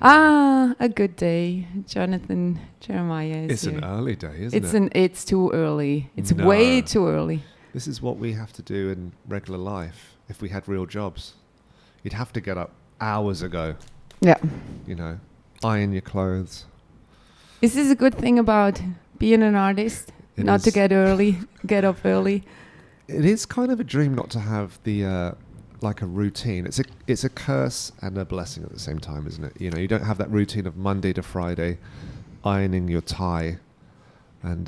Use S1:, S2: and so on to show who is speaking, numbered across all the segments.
S1: A good day. Jonathan Jeremiah is
S2: It's
S1: here.
S2: an early day, isn't it?
S1: It's too early. It's
S2: No.
S1: way too early.
S2: This is what we have to do in regular life if we had real jobs. You'd have to get up hours ago,
S1: Yeah.
S2: iron your clothes.
S1: Is this a good thing about being an artist?
S2: It
S1: Not to
S2: is.
S1: get up early.
S2: It is kind of a dream not to have the like a routine. It's a curse and a blessing at the same time, isn't it? You don't have that routine of Monday to Friday, ironing your tie, and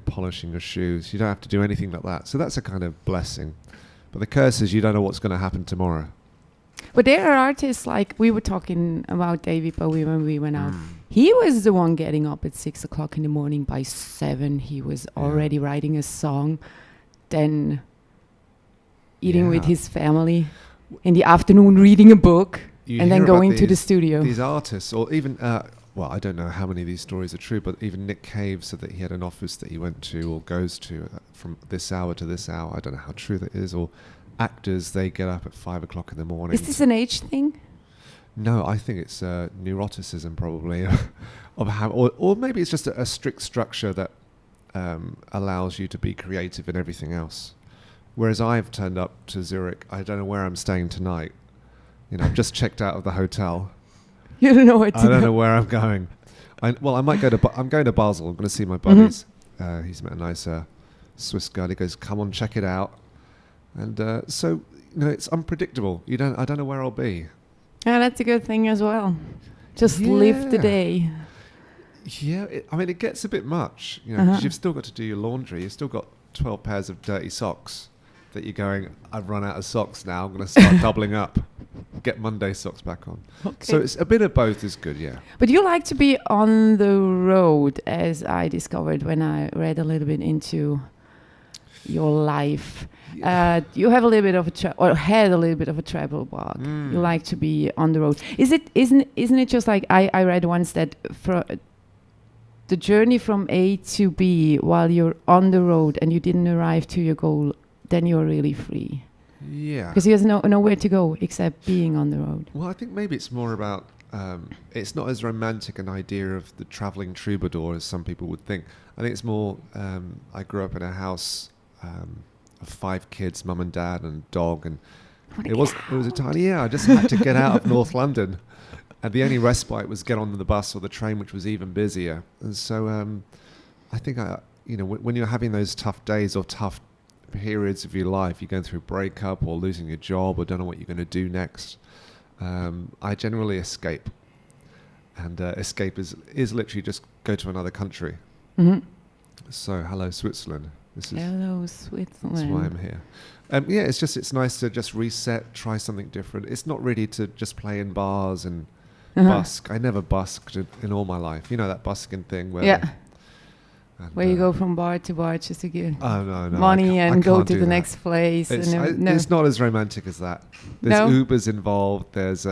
S2: polishing your shoes. You don't have to do anything like that. So that's a kind of blessing. But the curse is you don't know what's going to happen tomorrow.
S1: But there are artists like we were talking about David Bowie when we went out. He was the one getting up at 6 o'clock in the morning. By 7, he was already writing a song, then eating with his family, in the afternoon reading a book, and then going to the studio.
S2: These artists, or even, I don't know how many of these stories are true, but even Nick Cave said that he had an office that he went to or goes to from this hour to this hour. I don't know how true that is. Or actors, they get up at 5 o'clock in the morning.
S1: Is this an age thing?
S2: No, I think it's neuroticism probably, of how, or maybe it's just a strict structure that allows you to be creative in everything else. Whereas I've turned up to Zurich, I don't know where I'm staying tonight. I've just checked out of the hotel.
S1: You don't know what to
S2: I don't know where I'm going. I might go to. I'm going to Basel. I'm going to see my buddies. He's met a nice Swiss girl. He goes, "Come on, check it out." And so it's unpredictable. I don't know where I'll be.
S1: Yeah, that's a good thing as well. Just live the day.
S2: Yeah, it gets a bit much, because you've still got to do your laundry. You've still got 12 pairs of dirty socks that you're going, I've run out of socks now. I'm going to start doubling up. Get Monday socks back on. Okay. So it's a bit of both is good, yeah.
S1: But you like to be on the road, as I discovered when I read a little bit into your life. You have a little bit of had a little bit of a travel bug. You like to be on the road. Isn't it just like I read once that the journey from A to B while you're on the road and you didn't arrive to your goal, then you're really free.
S2: Yeah.
S1: Because there's nowhere to go except being on the road.
S2: Well, I think maybe it's more about, it's not as romantic an idea of the travelling troubadour as some people would think. I think it's more, I grew up in a house of 5 kids, mum and dad and a dog, and it was a tiny, I just had to get out of North London. And the only respite was get on the bus or the train, which was even busier. And so I think, when you're having those tough days or tough periods of your life, you're going through a breakup or losing your job or don't know what you're going to do next, I generally escape. And escape is literally just go to another country. Mm-hmm. So, hello, Switzerland.
S1: Hello, Switzerland.
S2: That's why I'm here. It's nice to just reset, try something different. It's not really to just play in bars and busk. I never busked in all my life. You know that busking thing where
S1: where you go from bar to bar just to get
S2: no,
S1: money and go to the next place.
S2: It's not as romantic as that. There's Ubers involved. There's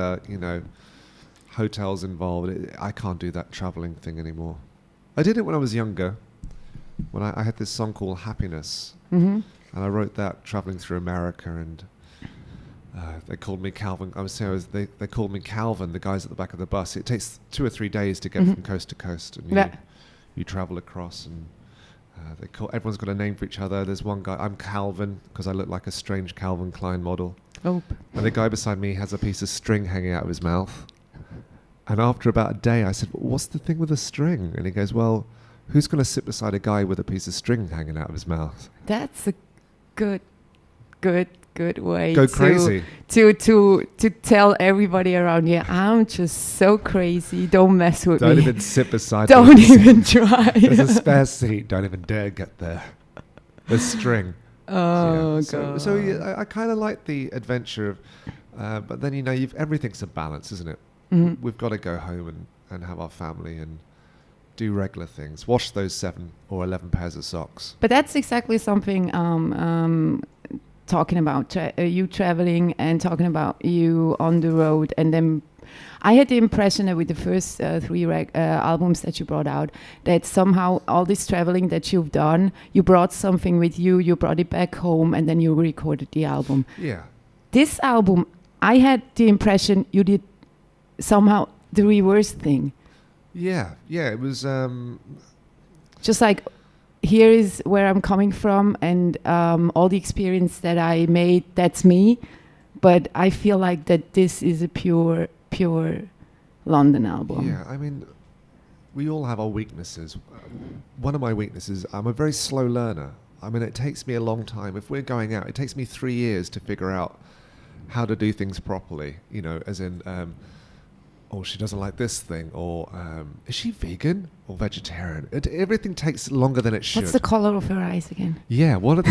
S2: hotels involved. I can't do that traveling thing anymore. I did it when I was younger. When I had this song called Happiness, and I wrote that traveling through America, and they called me Calvin. They called me Calvin, the guys at the back of the bus. It takes 2 or 3 days to get from coast to coast, and you travel across, and everyone's got a name for each other. There's one guy, I'm Calvin, because I look like a strange Calvin Klein model. Oh. And the guy beside me has a piece of string hanging out of his mouth. And after about a day, I said, what's the thing with the string? And he goes, well, who's going to sit beside a guy with a piece of string hanging out of his mouth?
S1: That's a good way
S2: Go crazy.
S1: to tell everybody around you, I'm just so crazy. Don't mess with me.
S2: Don't even sit beside me.
S1: Don't even try.
S2: There's a spare seat. Don't even dare get there. There's string.
S1: God.
S2: So I kind of like the adventure of, but then everything's a balance, isn't it?
S1: Mm-hmm.
S2: We've got to go home and have our family and do regular things. Wash those 7 or 11 pairs of socks.
S1: But that's exactly something talking about you traveling and talking about you on the road. And then I had the impression that with the first 3 albums that you brought out, that somehow all this traveling that you've done, you brought something with you, you brought it back home, and then you recorded the album.
S2: Yeah.
S1: This album, I had the impression you did somehow the reverse thing.
S2: Yeah, it was.
S1: Just like, here is where I'm coming from, and all the experience that I made, that's me. But I feel like that this is a pure London album.
S2: Yeah, I mean, we all have our weaknesses. One of my weaknesses, I'm a very slow learner. I mean, it takes me a long time. If we're going out, it takes me 3 years to figure out how to do things properly. You know, as in, oh, she doesn't like this thing, or is she vegan or vegetarian? Everything takes longer than it should.
S1: What's the color of her eyes again?
S2: Yeah, what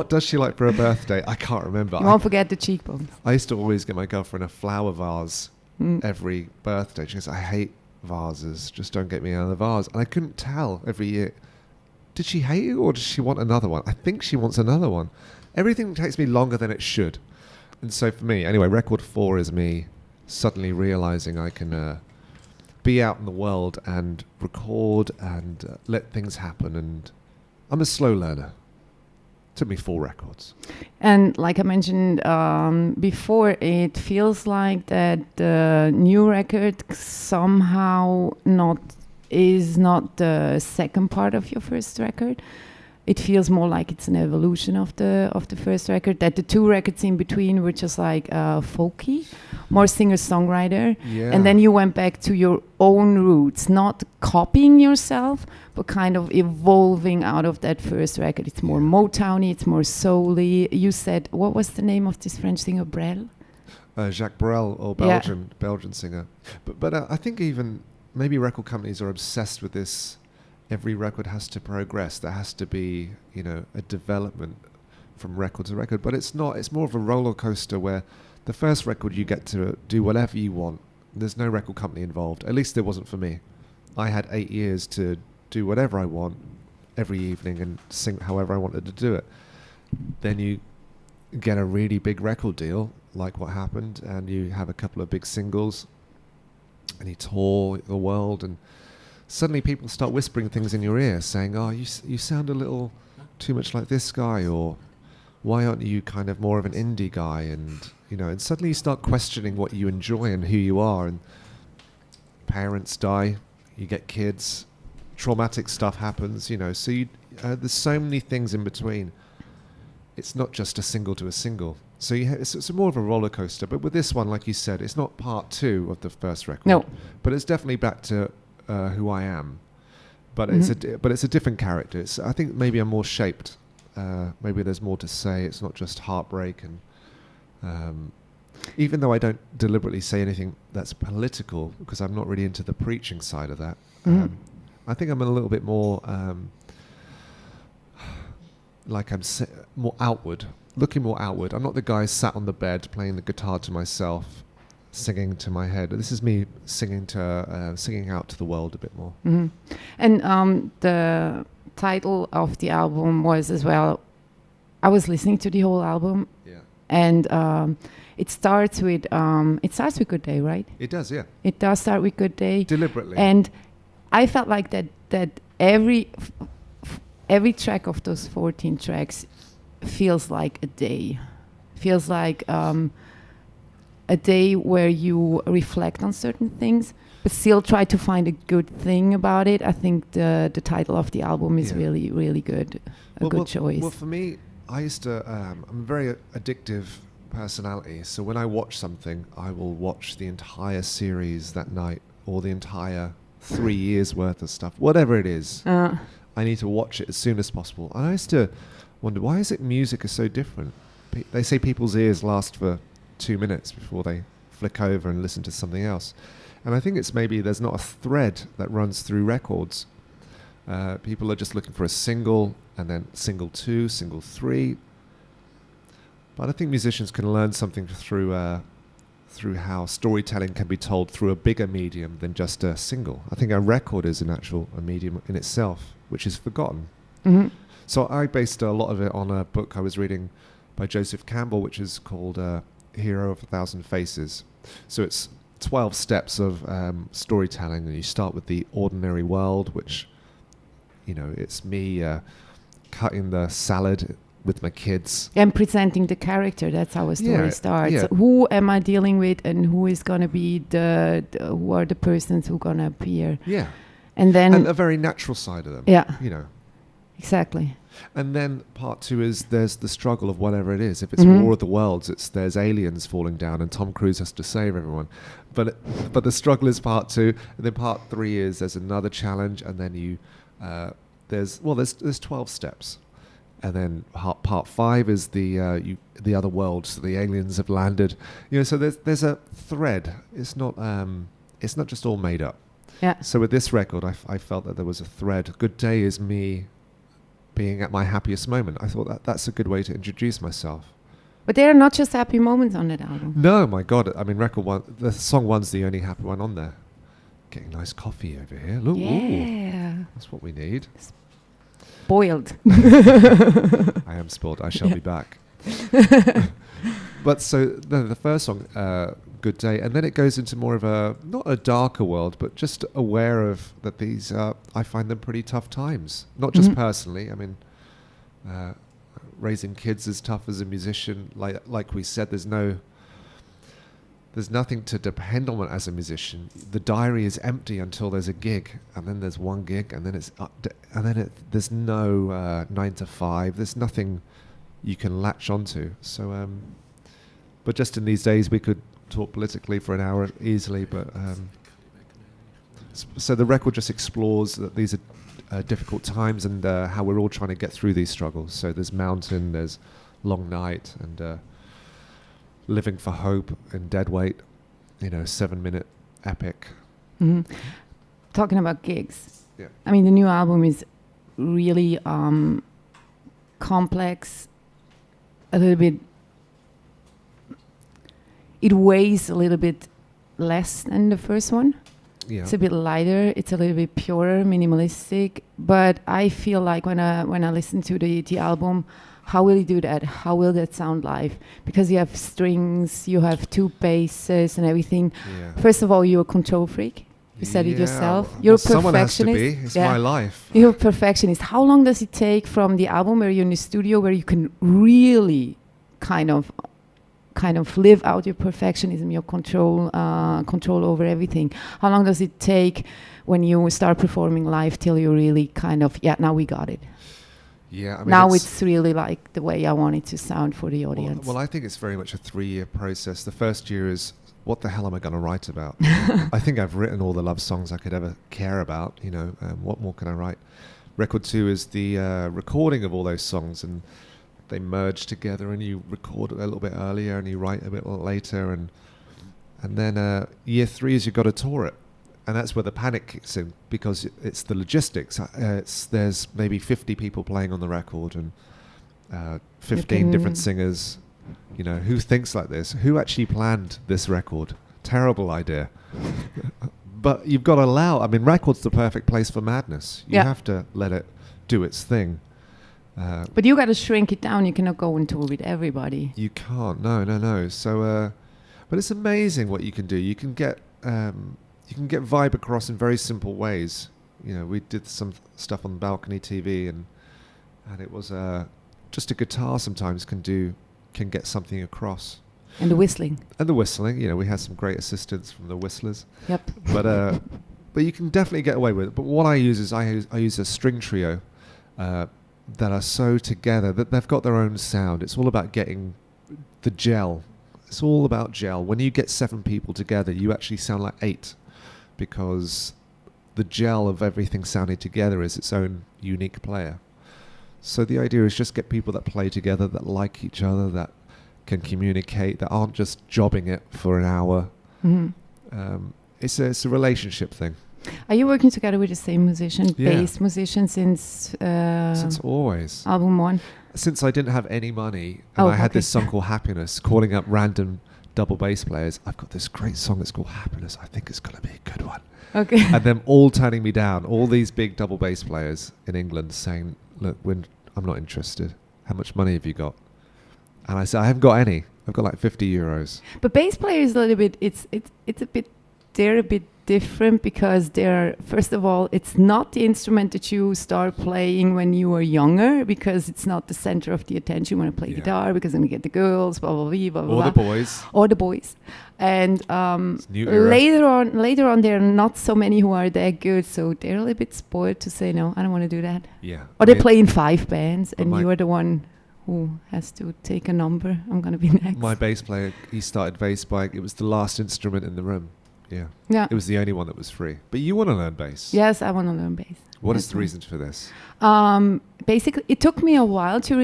S2: does she like for her birthday? I can't remember.
S1: You won't forget the cheekbones.
S2: I used to always get my girlfriend a flower vase every birthday. She goes, I hate vases, just don't get me another vase. And I couldn't tell every year, did she hate it or does she want another one? I think she wants another one. Everything takes me longer than it should. And so for me, anyway, record 4 is me suddenly realizing I can be out in the world and record and let things happen. And I'm a slow learner. Took me 4 records.
S1: And like I mentioned before, it feels like that the new record somehow is not the second part of your first record. It feels more like it's an evolution of the first record. That the 2 records in between were just like folky, more singer-songwriter.
S2: Yeah.
S1: And then you went back to your own roots, not copying yourself, but kind of evolving out of that first record. It's more Motowny, it's more soul-y. You said, what was the name of this French singer, Brel?
S2: Jacques Brel, or Belgian singer. But I think even maybe record companies are obsessed with this. Every record has to progress. There has to be, you know, a development from record to record. But it's not. It's more of a roller coaster where the first record you get to do whatever you want. There's no record company involved. At least there wasn't for me. I had 8 years to do whatever I want every evening and sing however I wanted to do it. Then you get a really big record deal, like what happened, and you have a couple of big singles, and you tour the world, and suddenly people start whispering things in your ear, saying, oh, you sound a little too much like this guy, or why aren't you kind of more of an indie guy? And, you know, and suddenly you start questioning what you enjoy and who you are. And parents die, you get kids, traumatic stuff happens, you know, so there's so many things in between. It's not just a single to a single. So it's more of a roller coaster. But with this one, like you said, it's not part 2 of the first record.
S1: No.
S2: But it's definitely back to who I am, but it's a different character. I think maybe I'm more shaped. Maybe there's more to say. It's not just heartbreak, and even though I don't deliberately say anything that's political, because I'm not really into the preaching side of that. I think I'm a little bit more like more outward, looking more outward. I'm not the guy sat on the bed playing the guitar to myself, singing to my head. This is me singing out to the world a bit more.
S1: Mm-hmm. And the title of the album was as well. I was listening to the whole album, and it starts with Good Day, right?
S2: It does, yeah.
S1: It does start with Good Day
S2: deliberately,
S1: and I felt like that every track of those 14 tracks feels like a day, feels like a day where you reflect on certain things, but still try to find a good thing about it. I think the title of the album is really, really good. A good choice.
S2: Well, for me, I used to, I'm a very addictive personality. So when I watch something, I will watch the entire series that night, or the entire 3 years worth of stuff, whatever it is. I need to watch it as soon as possible. And I used to wonder, why is it music is so different? They say people's ears last for 2 minutes before they flick over and listen to something else. And I think it's maybe there's not a thread that runs through records. People are just looking for a single, and then single 2, single 3. But I think musicians can learn something through how storytelling can be told through a bigger medium than just a single. I think a record is a medium in itself, which is forgotten.
S1: Mm-hmm.
S2: So I based a lot of it on a book I was reading by Joseph Campbell, which is called Hero of a Thousand Faces. So it's 12 steps of storytelling, and you start with the ordinary world, which, you know, it's me cutting the salad with my kids.
S1: And presenting the character, that's how a story starts.
S2: Yeah.
S1: Who am I dealing with, and who is going to be who are the persons who going to appear?
S2: Yeah.
S1: And then...
S2: And a very natural side of them.
S1: Yeah.
S2: You know.
S1: Exactly.
S2: And then part 2 is there's the struggle of whatever it is. If it's War of the Worlds, there's aliens falling down and Tom Cruise has to save everyone. But the struggle is part 2. And then part 3 is there's another challenge, and then there's 12 steps. And then part 5 is the other world. So the aliens have landed. You know, so there's a thread. It's not just all made up.
S1: Yeah.
S2: So with this record, I felt that there was a thread. Good Day is me being at my happiest moment. I thought that's a good way to introduce myself.
S1: But there are not just happy moments on that album.
S2: No, my God. I mean, the song 1's the only happy one on there. Getting nice coffee over here. Look,
S1: yeah.
S2: ooh, that's what we need.
S1: Spoiled.
S2: I am spoiled. I shall be back. But so the first song, Good Day, and then it goes into more of not a darker world, but just aware of that these, I find them pretty tough times. Not just personally. I mean, raising kids is tough as a musician. Like we said, there's nothing to depend on as a musician. The diary is empty until there's a gig, and then there's one gig, and then there's no 9 to 5. There's nothing you can latch onto. So, but just in these days, we could talk politically for an hour easily. But so the record just explores that these are difficult times, and how we're all trying to get through these struggles. So there's Mountain, there's Long Night, and Living for Hope and Dead Weight, 7-minute epic.
S1: Mm-hmm. Talking about gigs.
S2: Yeah.
S1: I mean, the new album is really complex, a little bit, it weighs a little bit less than the first one.
S2: Yeah.
S1: It's a bit lighter, it's a little bit purer, minimalistic, but I feel like when I listen to the album, how will you do that? How will that sound live? Because you have strings, you have 2 basses and everything. Yeah. First of all, you're a control freak. You said it yourself. You're a perfectionist.
S2: Someone has to be. It's my life.
S1: You're a perfectionist. How long does it take from the album where you're in the studio, where you can really kind of live out your perfectionism, your control over everything? How long does it take when you start performing live till you really now we got it?
S2: Yeah, I mean,
S1: now it's really like the way I want it to sound for the audience.
S2: Well, I think it's very much a 3-year process. The first year is, what the hell am I going to write about? I think I've written all the love songs I could ever care about. What more can I write? Record 2 is the recording of all those songs, and they merge together, and you record a little bit earlier and you write a bit later, and then year 3 is you've got to tour it. And that's where the panic kicks in, because it's the logistics. There's maybe 50 people playing on the record, and 15 different singers. Who thinks like this? Who actually planned this record? Terrible idea. But you've got to allow... I mean, record's the perfect place for madness. You have to let it do its thing.
S1: But you got to shrink it down. You cannot go and tour with everybody.
S2: You can't. No. So, but it's amazing what you can do. You can get... you can get vibe across in very simple ways. We did some stuff on balcony TV, and it was just a guitar sometimes can get something across.
S1: And the whistling.
S2: We had some great assistance from the whistlers.
S1: Yep.
S2: But you can definitely get away with it. But what I use is I use a string trio that are so together that they've got their own sound. It's all about getting the gel. It's all about gel. When you get 7 people together, you actually sound like 8. Because the gel of everything sounding together is its own unique player. So the idea is just get people that play together, that like each other, that can communicate, that aren't just jobbing it for an hour. Mm-hmm. It's a relationship thing.
S1: Are you working together with the same musician, bass musician, since
S2: always?
S1: Album 1?
S2: Since I didn't have any money, and I had this song called Happiness, calling up random double bass players. I've got this great song that's called Happiness. I think it's going to be a good one. Okay. And them all turning me down. All these big double bass players in England saying, "Look, I'm not interested. How much money have you got?" And I said, "I haven't got any. I've got like €50."
S1: But bass players a little bit. It's a bit. They're a bit different because they're, first of all, it's not the instrument that you start playing when you are younger because it's not the center of the attention when I play guitar because then we get the girls, blah, blah, blah, blah, blah.
S2: Or the boys.
S1: Or the boys. And later on, there are not so many who are that good, so they're a little bit spoiled to say, no, I don't want to do that.
S2: Yeah.
S1: Or they play in 5 bands and you are the one who has to take a number. I'm going to be next.
S2: My bass player, he started bass by, it was the last instrument in the room. Yeah.
S1: Yeah.
S2: It was the only one that was free. But you want to learn bass.
S1: Yes, I want to learn bass.
S2: What is the reason for this?
S1: Basically, it took me a while to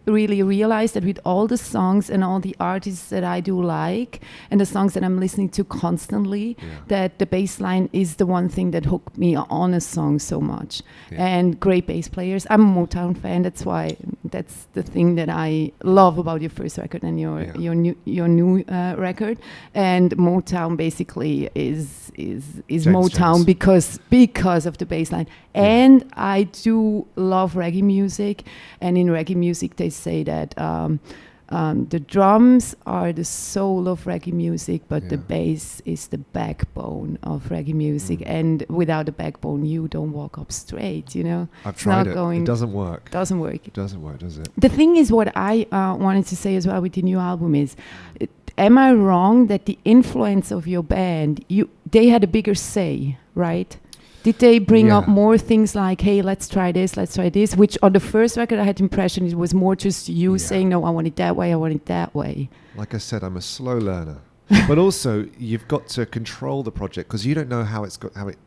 S1: really realize that with all the songs and all the artists that I do like and the songs that I'm listening to constantly, that the bass line is the one thing that hooked me on a song so much. Yeah. And great bass players. I'm a Motown fan. That's why that's the thing that I love about your first record and your new record. And Motown basically is Motown because of the bass line. And I do love reggae music, and in reggae music they say that the drums are the soul of reggae music, but the bass is the backbone of reggae music. And without a backbone, you don't walk up straight. You know,
S2: I've tried it. It doesn't work.
S1: Doesn't work.
S2: It doesn't work, does it?
S1: The thing is, what I wanted to say as well with the new album is, am I wrong that the influence of your band, they had a bigger say, right? Did they bring up more things like, hey, let's try this, which on the first record I had the impression it was more just you saying, no, I want it that way.
S2: Like I said, I'm a slow learner. But also, you've got to control the project because you don't know how it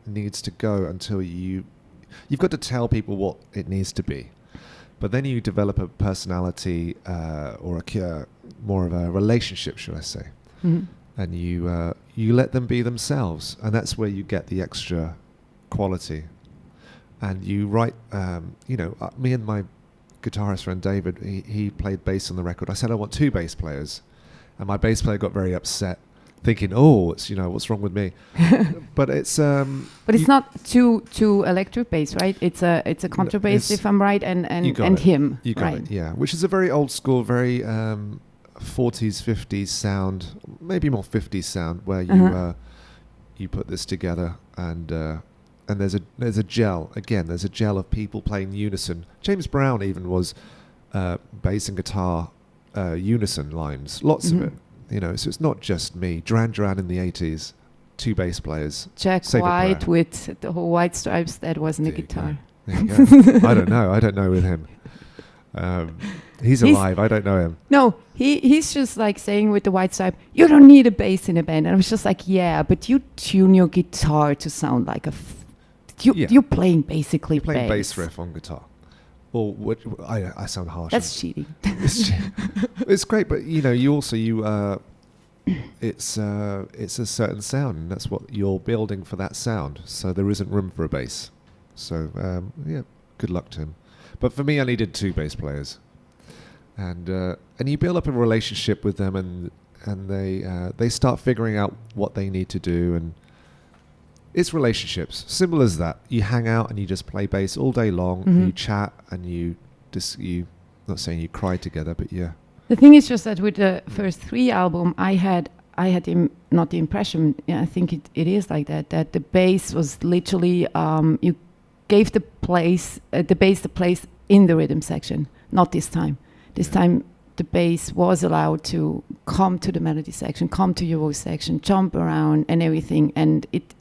S2: needs to go until you've got to tell people what it needs to be. But then you develop a personality or more of a relationship, should I say. Mm-hmm. And you let them be themselves. And that's where you get the extra quality. And you write, me and my guitarist friend David, he played bass on the record. I said I want 2 bass players, and my bass player got very upset, thinking, what's wrong with me? But it's
S1: but it's not two electric bass, right? It's a contrabass, if I'm right, and him.
S2: You got it, yeah. Which is a very old school, very 40s, 50s sound, maybe more 50s sound, where you put this together and there's a gel. Again, there's a gel of people playing unison. James Brown even was bass and guitar unison lines. Lots of it. So it's not just me. Duran Duran in the 80s, 2 bass players.
S1: Jack White with the whole white stripes, that wasn't a guitar.
S2: There you go. I don't know with him. He's alive. I don't know him.
S1: No, he's just like saying with the white stripe, you don't need a bass in a band. And I was just like, yeah, but you tune your guitar to sound like you're playing basically
S2: bass riff on guitar. Or I sound harsh.
S1: That's cheating.
S2: It's great, but it's a certain sound, and that's what you're building for that sound. So there isn't room for a bass. So good luck to him. But for me, I needed 2 bass players, and you build up a relationship with them, and they start figuring out what they need to do, and it's relationships. Simple as that. You hang out and you just play bass all day long. Mm-hmm. You chat and you not saying you cry together, but yeah.
S1: The thing is just that with the first 3 album, I had not the impression. I think it is like that the bass was literally you gave the bass the place in the rhythm section. Not this time. This time the bass was allowed to come to the melody section, come to your voice section, jump around and everything, and it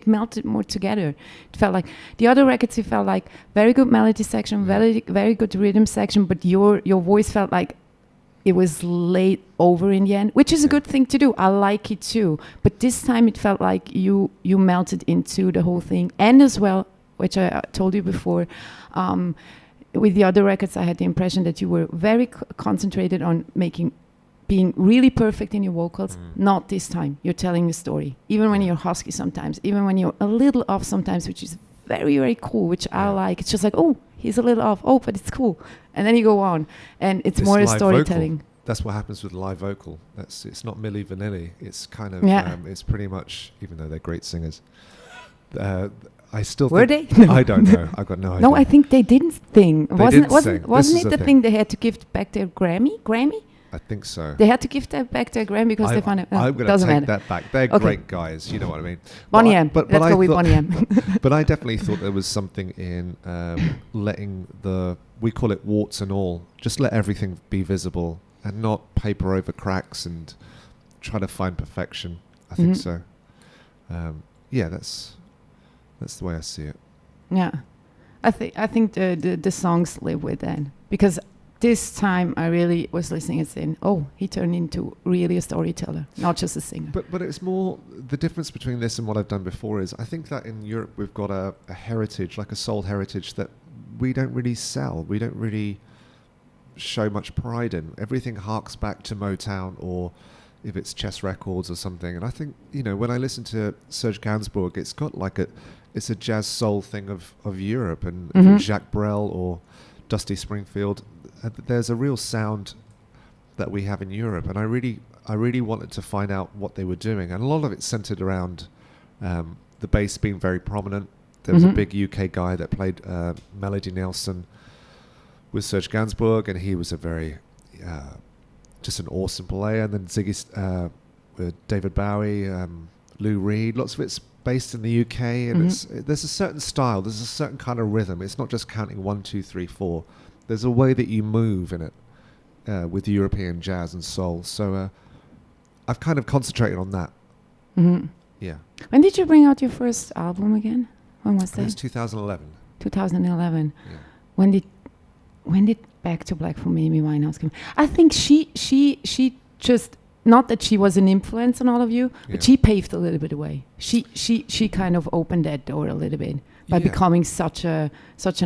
S1: melted more together. It felt like the other records. It felt like very good melody section, very very good rhythm section, but your voice felt like it was laid over in the end, which is a good thing to do. I like it too. But this time it felt like you melted into the whole thing, and as well, which I told you before. With the other records, I had the impression that you were very concentrated on being really perfect in your vocals. Not this time. You're telling a story. Even when you're husky sometimes, even when you're a little off sometimes, which is very, very cool, which I like. It's just like, oh, he's a little off. Oh, but it's cool. And then you go on. And it's more a storytelling.
S2: Vocal. That's what happens with live vocal. It's not Milli Vanilli. It's kind of, it's pretty much, even though they're great singers, I still
S1: were
S2: think...
S1: they?
S2: I don't know. I've got no idea.
S1: No, I think they didn't sing. Wasn't it the
S2: thing
S1: thing they had to give back their Grammy?
S2: I think so.
S1: They had to give that back to a Grammy because they found it.
S2: I'm going to take that back. They're great guys. You know what I mean?
S1: Bonnie M. Let's go with Bonnie M.
S2: But I definitely thought there was something in letting we call it warts and all, just let everything be visible and not paper over cracks and try to find perfection. I think so. That's the way I see it.
S1: Yeah. I think the songs live with that, because this time I really was listening and saying, oh, he turned into really a storyteller, not just a singer.
S2: But it's more, the difference between this and what I've done before is I think that in Europe we've got a heritage, like a soul heritage, that we don't really sell. We don't really show much pride in. Everything harks back to Motown, or if it's Chess Records or something. And I think, when I listen to Serge Gainsbourg, it's got it's a jazz soul thing of Europe, and Jacques Brel or Dusty Springfield. There's a real sound that we have in Europe, and I really wanted to find out what they were doing, and a lot of it centered around the bass being very prominent. There was a big UK guy that played Melody Nelson with Serge Gainsbourg, and he was a very just an awesome player. And then with David Bowie, Lou Reed, lots of it's based in the UK, and there's a certain style, there's a certain kind of rhythm. It's not just counting 1, 2, 3, 4. There's a way that you move in it with European jazz and soul. So I've kind of concentrated on that. Yeah.
S1: When did you bring out your first album again? When was that?
S2: It was 2011.
S1: 2011.
S2: Yeah.
S1: When did Back to Black from Amy Winehouse come? I think she just, not that she was an influence on all of you, but she paved a little bit away. She kind of opened that door a little bit by becoming such an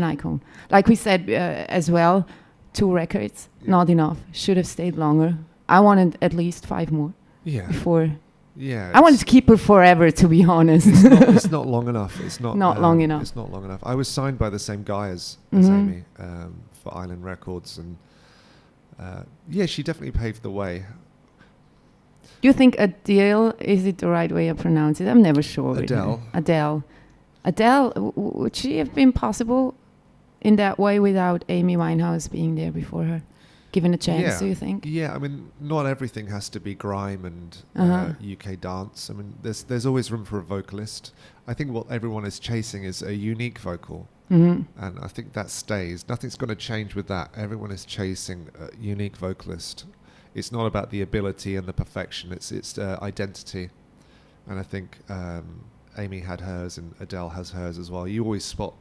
S1: icon. Like we said as well, 2 records, not enough. Should have stayed longer. I wanted at least 5 more.
S2: Yeah.
S1: Before.
S2: Yeah.
S1: I wanted to keep her forever, to be honest.
S2: It's not long enough. It's not
S1: long enough.
S2: It's not long enough. I was signed by the same guy as Amy for Island Records, and she definitely paved the way.
S1: Do you think Adele, is it the right way to pronounce it? I'm never sure. Adele, would she have been possible in that way without Amy Winehouse being there before her? Given a chance, do you think?
S2: Yeah, I mean, not everything has to be grime and UK dance. I mean, there's always room for a vocalist. I think what everyone is chasing is a unique vocal. And I think that stays. Nothing's going to change with that. Everyone is chasing a unique vocalist. It's not about the ability and the perfection. It's identity. And I think Amy had hers and Adele has hers as well. You always spot,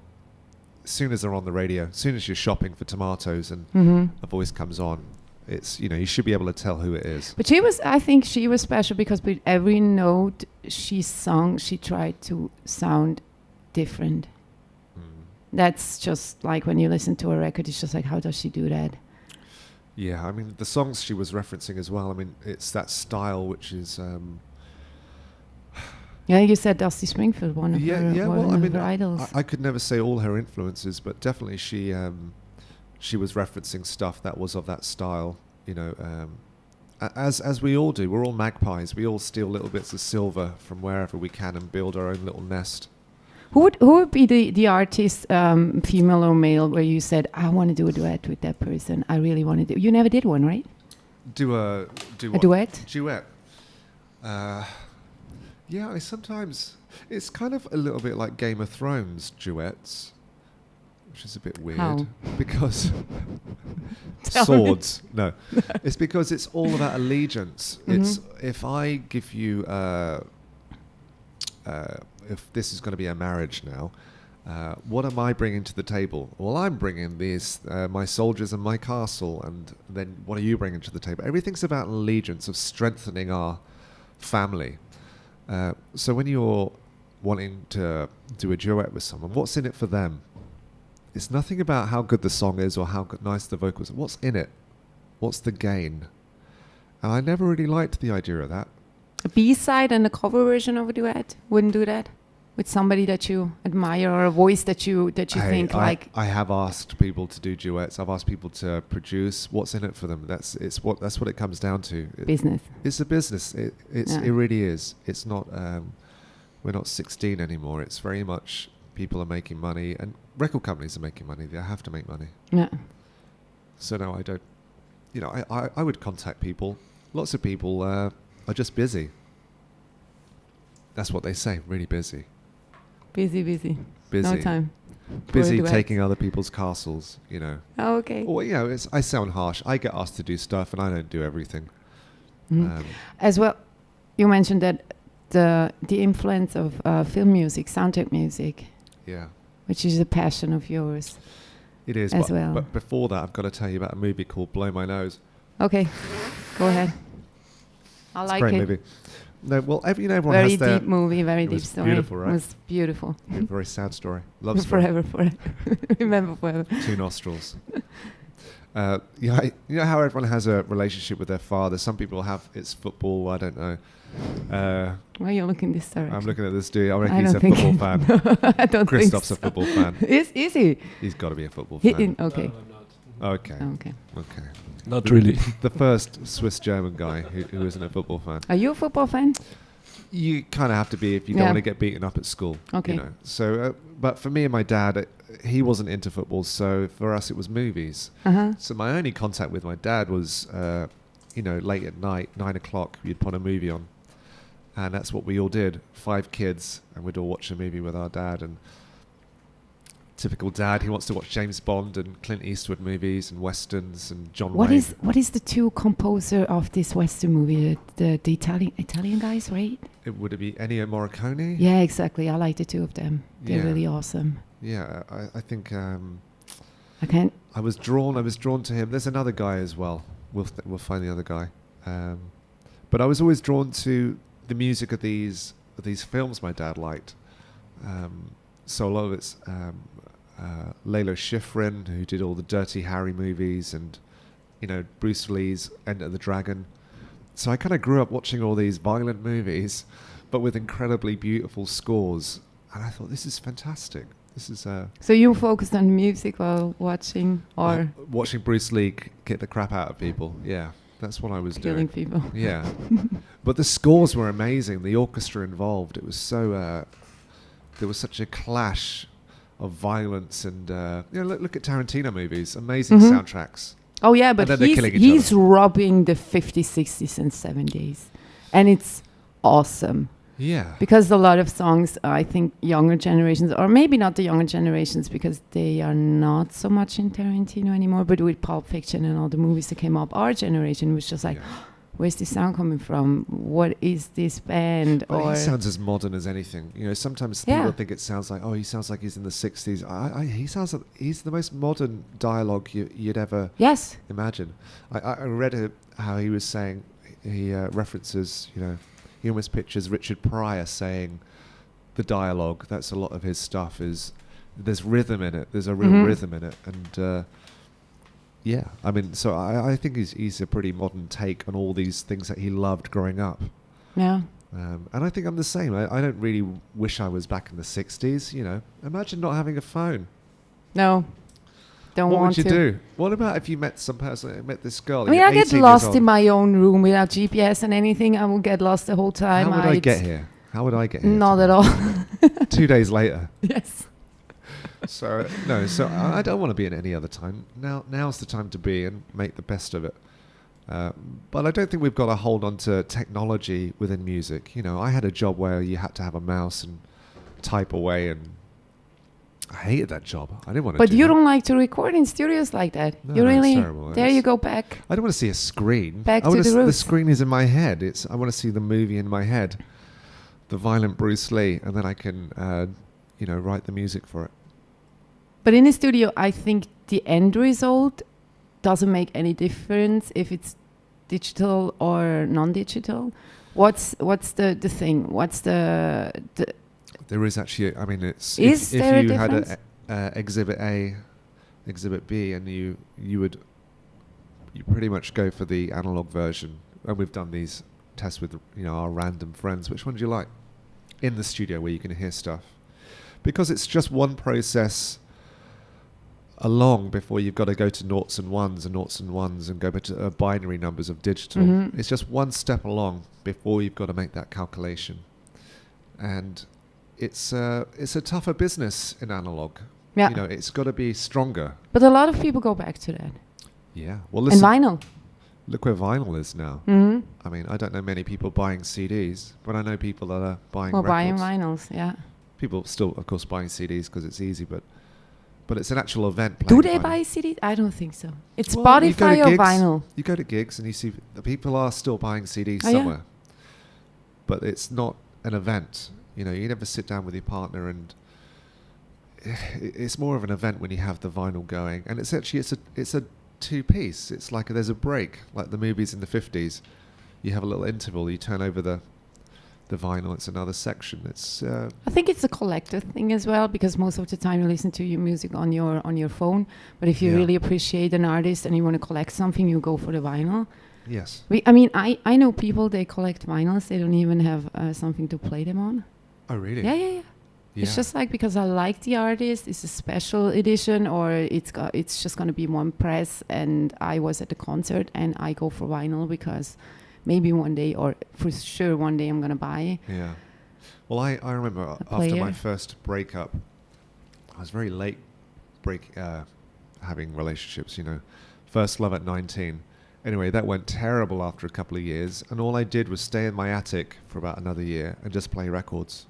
S2: as soon as they're on the radio, as soon as you're shopping for tomatoes and a voice comes on, it's, you should be able to tell who it is.
S1: But I think she was special because with every note she sung, she tried to sound different. That's just like when you listen to a record, it's just like, how does she do that?
S2: Yeah, I mean, the songs she was referencing as well, I mean, it's that style which is...
S1: Yeah, you said Dusty Springfield, one of her idols.
S2: I could never say all her influences, but definitely she was referencing stuff that was of that style, as we all do. We're all magpies. We all steal little bits of silver from wherever we can and build our own little nest.
S1: Who would be the artist, female or male, where you said, I want to do a duet with that person. I really want to do. You never did one, right?
S2: Do a
S1: duet?
S2: Duet. Yeah, I sometimes... It's kind of a little bit like Game of Thrones duets, which is a bit weird.
S1: How?
S2: Because... Swords. No. It's because it's all about allegiance. It's if I give you... if this is going to be a marriage now, what am I bringing to the table? Well, I'm bringing these, my soldiers and my castle, and then what are you bringing to the table? Everything's about allegiance, of strengthening our family. So when you're wanting to do a duet with someone, what's in it for them? It's nothing about how good the song is or how nice the vocals are. What's in it? What's the gain? And I never really liked the idea of that.
S1: A B-side and a cover version of a duet? Wouldn't do that? With somebody that you admire or a voice that you think like...
S2: I have asked people to do duets. I've asked people to produce. What's in it for them? That's what it comes down to.
S1: Business.
S2: It's a business. It really is. It's not... we're not 16 anymore. It's very much people are making money, and record companies are making money. They have to make money.
S1: Yeah.
S2: So no, you know, I would contact people. Lots of people are just busy. That's what they say, really busy.
S1: Busy.
S2: Busy.
S1: No time.
S2: Busy taking other people's castles, you know.
S1: Oh, okay.
S2: Or, you know, I sound harsh. I get asked to do stuff and I don't do everything.
S1: As well, you mentioned that the influence of film music, soundtrack music, which is a passion of yours.
S2: It is,
S1: as well.
S2: But before that, I've got to tell you about a movie called Blow My Nose.
S1: Okay, go ahead. I like it.
S2: Great movie. No, well, everyone
S1: very
S2: has their...
S1: deep movie, very deep story.
S2: Beautiful, right?
S1: It was beautiful.
S2: Yeah, very sad story. Love story.
S1: Forever. Remember forever.
S2: 2 nostrils. You know how everyone has a relationship with their father? Some people have, it's football, I don't know.
S1: Why are you looking this direction?
S2: I'm looking at this dude. I reckon he's a football fan.
S1: No, I don't
S2: Christoph's
S1: think so.
S2: a football fan.
S1: Is he?
S2: He's got to be a football fan.
S1: Okay.
S3: No, I'm not.
S2: Okay.
S3: Not really.
S2: The first Swiss-German guy who isn't a football fan.
S1: Are you a football fan?
S2: You kind of have to be if you don't want to get beaten up at school.
S1: Okay.
S2: You know? So, but for me and my dad, he wasn't into football, so for us it was movies. So my only contact with my dad was, late at night, 9 o'clock, you'd put a movie on. And that's what we all did. 5 kids, and we'd all watch a movie with our dad. And typical dad, he wants to watch James Bond and Clint Eastwood movies and westerns and John Wayne.
S1: What is the 2 composer of this Western movie? The Italian guys, right?
S2: Would it be Ennio Morricone?
S1: Yeah, exactly. I like the 2 of them. They're really awesome.
S2: Yeah, I think
S1: I can't.
S2: I was drawn to him. There's another guy as well. We'll find the other guy. But I was always drawn to the music of these films my dad liked. So a lot of it's Lalo Schifrin, who did all the Dirty Harry movies, and Bruce Lee's Enter the Dragon. So I kind of grew up watching all these violent movies, but with incredibly beautiful scores. And I thought, this is fantastic. This is
S1: So you focused on music while watching, or
S2: watching Bruce Lee kick the crap out of people? Yeah, that's what I was
S1: killing
S2: doing.
S1: people.
S2: Yeah, but the scores were amazing. The orchestra involved. It was so. There was such a clash of violence, and look at Tarantino movies. Amazing soundtracks.
S1: Oh yeah, but he's robbing the 50s, 60s, and 70s, and it's awesome.
S2: Yeah.
S1: Because a lot of songs, I think younger generations, or maybe not the younger generations, because they are not so much in Tarantino anymore, but with Pulp Fiction and all the movies that came up, our generation was just like, where's this sound coming from? What is this band?
S2: But he sounds as modern as anything. Sometimes people think it sounds like, he sounds like he's in the 60s. He sounds like he's the most modern dialogue you'd ever imagine. I read how he was saying, he references, he almost pictures Richard Pryor saying the dialogue. That's a lot of his stuff. There's rhythm in it. There's a real rhythm in it. And so I think he's a pretty modern take on all these things that he loved growing up.
S1: Yeah.
S2: And I think I'm the same. I don't really wish I was back in the 60s. Imagine not having a phone.
S1: No. Don't
S2: what
S1: want
S2: would you
S1: to.
S2: do? What about if you met some person, met this girl?
S1: I mean, I get lost in my own room without GPS and anything. I will get lost the whole time.
S2: How would I get here?
S1: Not at all.
S2: 2 days later.
S1: Yes.
S2: So I don't want to be in any other time. Now's the time to be and make the best of it. But I don't think we've got to hold on to technology within music. I had a job where you had to have a mouse and type away, and I hated that job. I didn't want to.
S1: But you don't like to record in studios like that.
S2: No,
S1: you really.
S2: It's terrible.
S1: There you go back.
S2: I don't want to see a screen.
S1: Back to the roots.
S2: The screen is in my head. I want to see the movie in my head, the violent Bruce Lee, and then I can, write the music for it.
S1: But in the studio, I think the end result doesn't make any difference if it's digital or non-digital. What's the thing? What's the
S2: There is actually. I mean, it's
S1: if
S2: you
S1: difference?
S2: had a exhibit A, exhibit B, and you pretty much go for the analog version. And we've done these tests with our random friends. Which one do you like? In the studio where you can hear stuff, because it's just one process along before you've got to go to noughts and ones and go back to binary numbers of digital. It's just one step along before you've got to make that calculation, and it's a tougher business in analog. Yeah, it's got to be stronger.
S1: But a lot of people go back to that.
S2: Yeah, well, listen.
S1: And vinyl.
S2: look where vinyl is now.
S1: Mm-hmm.
S2: I mean, I don't know many people buying CDs, but I know people that are buying
S1: Well, buying
S2: records.
S1: vinyls, yeah.
S2: People still, of course, buying CDs because it's easy, but it's an actual event.
S1: Do
S2: playing
S1: they
S2: vinyl.
S1: buy CDs? I don't think so. It's
S2: Well, you go to
S1: Spotify or
S2: gigs.
S1: vinyl?
S2: You go to gigs and you see the people are still buying CDs
S1: Oh, yeah?
S2: somewhere, but it's not an event. You know, you never sit down with your partner, and it's more of an event when you have the vinyl going. And it's actually it's a two-piece. It's like there's a break, like the movies in the 50s. You have a little interval. You turn over the vinyl. It's another section. It's
S1: I think it's a collective thing as well, because most of the time you listen to your music on your phone. But if you
S2: Yeah.
S1: really appreciate an artist and you want to collect something, you go for the vinyl.
S2: yes.
S1: I know people, they collect vinyls. They don't even have something to play them on.
S2: Oh, really?
S1: Yeah. It's just like, because I like the artist, it's a special edition, or it's just going to be one press, and I was at the concert, and I go for vinyl because maybe one day, or for sure one day, I'm going to buy.
S2: Yeah. Well, I remember after
S1: player.
S2: my first breakup, I was very late having relationships, you know. First love at 19. Anyway, that went terrible after a couple of years, and all I did was stay in my attic for about another year and just play records.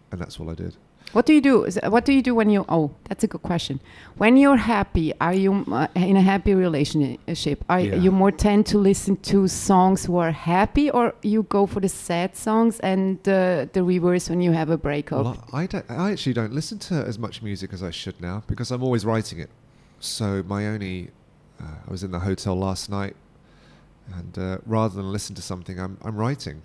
S2: And that's all I did.
S1: What do you do? What do you do when you... Oh, that's a good question. When you're happy, are you in a happy relationship? You more tend to listen to songs who are happy, or you go for the sad songs, and the reverse when you have a breakup?
S2: Well, I actually don't listen to as much music as I should now, because I'm always writing it. So I was in the hotel last night, and rather than listen to something, I'm writing,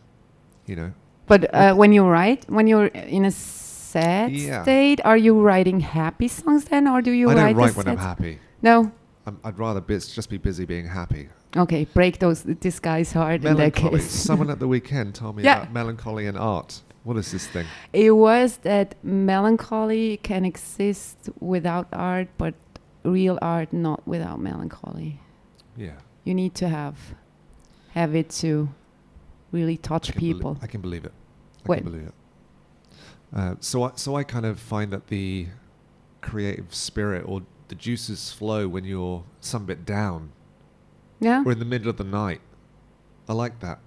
S2: you know.
S1: But when you write, when you're in a sad state, are you writing happy songs then, or do you
S2: I
S1: write...
S2: don't write when I'm happy.
S1: No?
S2: I'd rather just be busy being happy.
S1: Okay, break this guy's heart in that
S2: Melancholy.
S1: case.
S2: Someone at the weekend told me about melancholy and art. What is this thing?
S1: It was that melancholy can exist without art, but real art not without melancholy.
S2: Yeah.
S1: You need to have it to really touch people.
S2: I can believe it.
S1: What?
S2: I can believe it. So I kind of find that the creative spirit or the juices flow when you're some bit down.
S1: Yeah.
S2: Or in the middle of the night. I like that.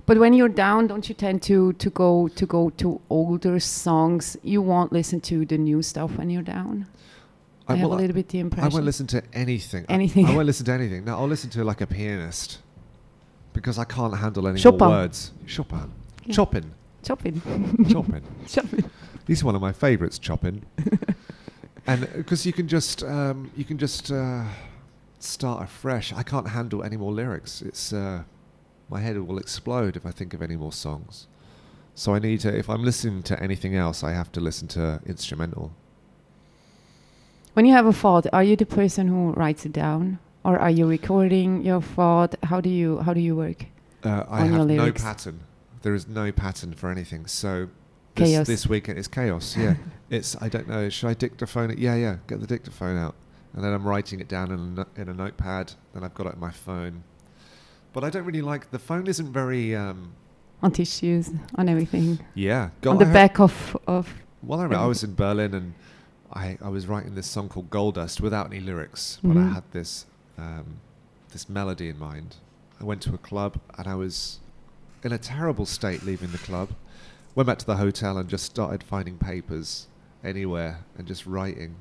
S1: But when you're down, don't you tend to go to older songs? You won't listen to the new stuff when you're down. I have a little bit the impression.
S2: I won't listen to anything.
S1: Anything.
S2: I won't listen to anything. No, I'll listen to like a pianist, because I can't handle any
S1: Chopin.
S2: more words. Chopin.
S1: Yeah.
S2: Chopin.
S1: Chopin.
S2: Chopin.
S1: Chopin.
S2: He's one of my favourites, Chopin. And because you can just start afresh. I can't handle any more lyrics. It's my head will explode if I think of any more songs. So I need to. If I'm listening to anything else, I have to listen to instrumental.
S1: When you have a thought, are you the person who writes it down, or are you recording your thought? How do you work?
S2: I
S1: on your
S2: have no
S1: lyrics?
S2: pattern. There is no pattern for anything. So
S1: Chaos.
S2: this weekend is chaos. Yeah, I don't know. Should I dictaphone it? Yeah. Get the dictaphone out, and then I'm writing it down in a notepad. Then I've got it on my phone. But I don't really like the phone. Isn't very.
S1: On tissues, on everything.
S2: Yeah.
S1: On the back of.
S2: Well, I was in Berlin, and I was writing this song called Gold Dust without any lyrics, but I had this melody in mind. I went to a club, and I was in a terrible state leaving the club. Went back to the hotel and just started finding papers anywhere and just writing.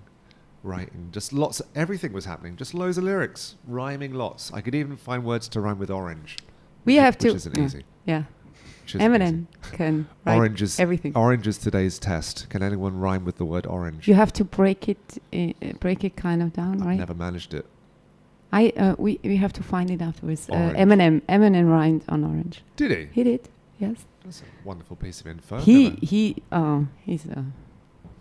S2: Just lots. Everything was happening. Just loads of lyrics, rhyming lots. I could even find words to rhyme with orange.
S1: Which
S2: isn't easy.
S1: Yeah.
S2: Which isn't
S1: Eminem
S2: easy.
S1: can write everything.
S2: Orange is today's test. Can anyone rhyme with the word orange?
S1: You have to break it kind of down, right?
S2: I've never managed it.
S1: We have to find it afterwards.
S2: Orange.
S1: Eminem rhymed on orange.
S2: Did he?
S1: He did. Yes.
S2: That's a wonderful piece of info.
S1: He's a